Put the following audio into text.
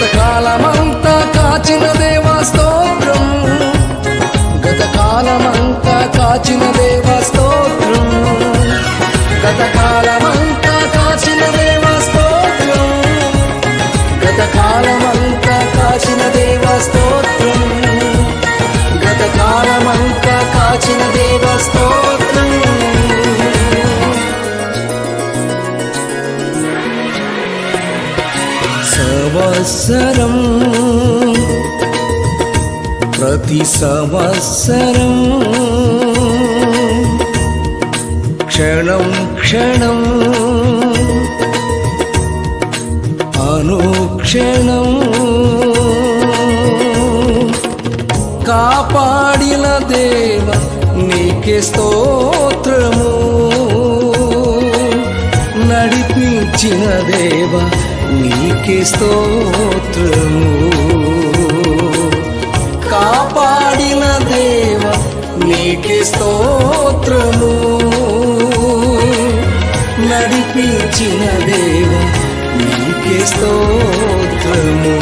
గతకాలమంతా కాచిన దేవా స్తోత్రం, గతకాలమంతా కాచిన దేవా స్తోత్రం, గతకాలమంతా కాచిన దేవా స్తోత్రం, గతకాలమంతా కాచిన దేవా స్తోత్రం, గతకాలమంతా కాచిన దేవా స్తోత్రం. సంవత్సరం ప్రతి సంవత్సరం క్షణం క్షణం అనుక్షణం కాపాడిన దేవ నీకే స్తోత్రము, నడిపించిన దేవ నీకే స్తోత్రము, కాపాడిన దేవ నీకే స్తోత్రము, నడిపించిన దేవ నీకే స్తోత్రము.